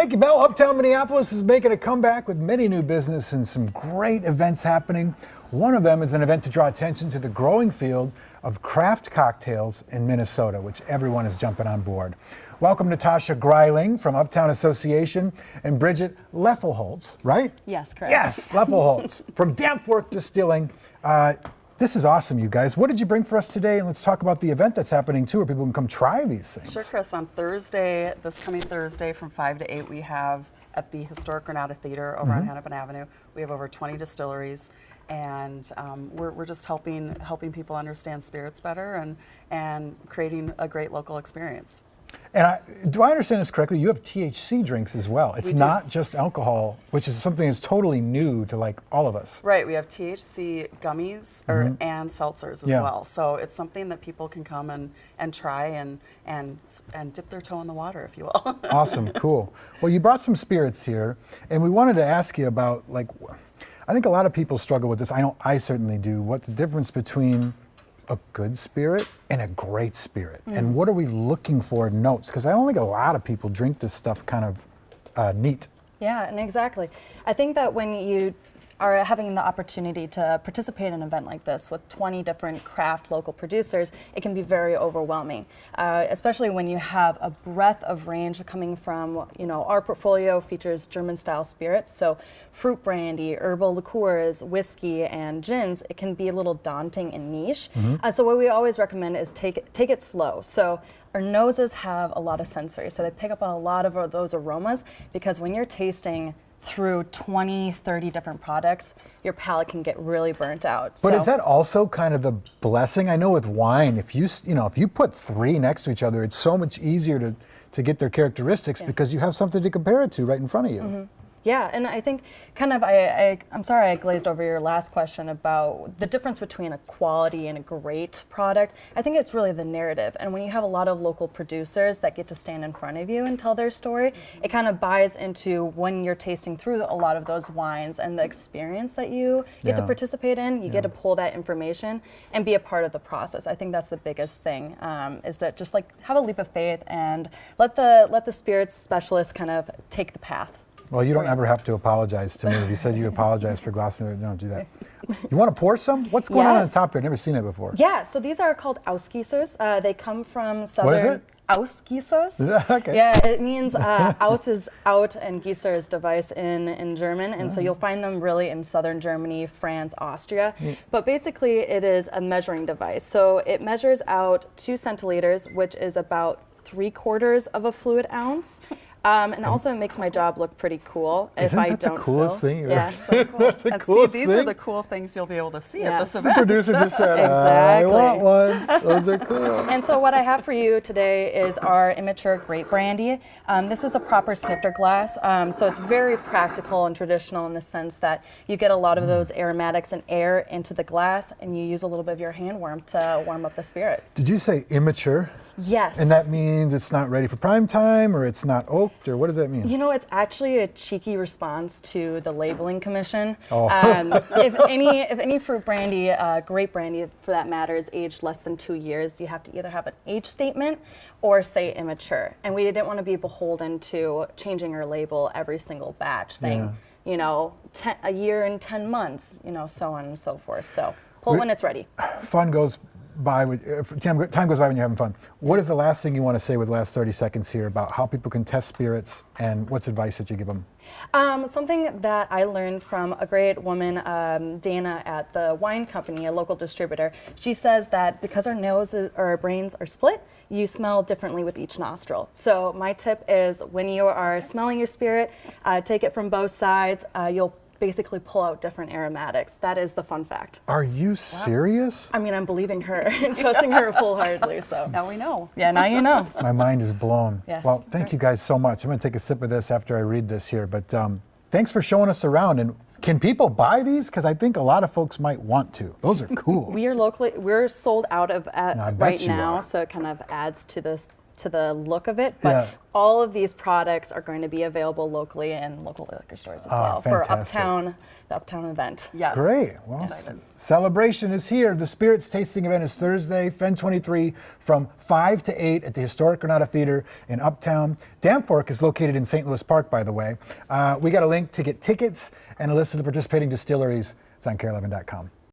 Thank you, Mel. Uptown Minneapolis is making a comeback with many new business and some great events happening. One of them is an event to draw attention to the growing field of craft cocktails in Minnesota, which everyone is jumping on board. Welcome Natasha Greiling from Uptown Association and Bridget Leffelholtz, right? Yes, correct. Yes, Leffelholtz from Dampwork Distilling. This is awesome, you guys. What did you bring for us today? And let's talk about the event that's happening too, where people can come try these things. Sure, Chris. On Thursday, this coming Thursday from 5 to 8, we have at the Historic Granada Theater over on Hennepin Avenue, we have over 20 distilleries. And we're just helping people understand spirits better and creating a great local experience. And do I understand this correctly? You have THC drinks as well. It's not just alcohol, which is something that's totally new to like all of us. Right. We have THC gummies and seltzers as well. So it's something that people can come and try and dip their toe in the water, if you will. Awesome. Cool. Well, you brought some spirits here, and we wanted to ask you about, like, I think a lot of people struggle with this. I know I certainly do. What's the difference between a good spirit and a great spirit? And what are we looking for in notes? Because I don't think a lot of people drink this stuff kind of neat. Yeah, and exactly. I think that when you are having the opportunity to participate in an event like this with 20 different craft local producers, it can be very overwhelming, especially when you have a breadth of range coming from, our portfolio features German style spirits, so fruit brandy, herbal liqueurs, whiskey, and gins. It can be a little daunting and niche. So what we always recommend is take it slow. So our noses have a lot of sensory, so they pick up on a lot of those aromas, because when you're tasting through 20, 30 different products, your palate can get really burnt out. But is that also kind of the blessing? I know with wine, if you put three next to each other, it's so much easier to get their characteristics because you have something to compare it to right in front of you. Yeah, and I think I'm sorry I glazed over your last question about the difference between a quality and a great product. I think it's really the narrative. And when you have a lot of local producers that get to stand in front of you and tell their story, it kind of buys into when you're tasting through a lot of those wines and the experience that you get to participate in. You get to pull that information and be a part of the process. I think that's the biggest thing, is that just like have a leap of faith and let the spirits specialists kind of take the path. Well, you don't ever have to apologize to me. You said you apologize for glassware. Don't do that. You want to pour some? What's going on the top here? I've never seen it before. Yeah, so these are called Ausgießers. They come from southern... What is it? Ausgießers. Okay. Yeah, it means Aus is out and Gießer is device in German. And so you'll find them really in southern Germany, France, Austria. But basically it is a measuring device. So it measures out 2 centiliters, which is about 3/4 of a fluid ounce. And also it makes my job look pretty cool if I don't the coolest spill. thing? Yeah. So cool. And see, these are the cool things you'll be able to see at this The event. producer just said, Exactly. I want one. Those are cool. And so what I have for you today is our immature grape brandy. This is a proper snifter glass, so it's very practical and traditional in the sense that you get a lot of those aromatics and air into the glass, and you use a little bit of your hand warm to warm up the spirit. Did you say immature? Yes. And that means it's not ready for prime time, or it's not oaked, or what does that mean? It's actually a cheeky response to the labeling commission. Oh. If any fruit brandy, grape brandy for that matter, is aged less than 2 years, you have to either have an age statement or say immature. And we didn't want to be beholden to changing our label every single batch, saying, a year and 10 months, so on and so forth. So pull it when it's ready. Fun goes by, time goes by when you're having fun. What is the last thing you want to say with the last 30 seconds here about how people can test spirits, and what's advice that you give them? Something that I learned from a great woman, Dana at the wine company, a local distributor. She says that because our noses or our brains are split, you smell differently with each nostril. So my tip is when you are smelling your spirit, take it from both sides. You'll basically pull out different aromatics. That is the fun fact. Are you serious? I mean, I'm believing her and trusting her full-heartedly, so. Now we know. Yeah, now you know. My mind is blown. Yes. Well, thank you guys so much. I'm going to take a sip of this after I read this here, but thanks for showing us around. And can people buy these? Because I think a lot of folks might want to. Those are cool. We're sold out of I bet right you now, are. so it kind of adds to this to the look of it, but Yeah. all of these products are going to be available locally in local liquor stores as Oh, well for fantastic. the Uptown event. Yes. Great. Well, Excited. celebration is here. The Spirits Tasting event is Thursday, Fen 23, from 5 to 8 at the Historic Granada Theater in Uptown. Danfork is located in St. Louis Park, by the way. We got a link to get tickets and a list of the participating distilleries. It's on KARE11.com.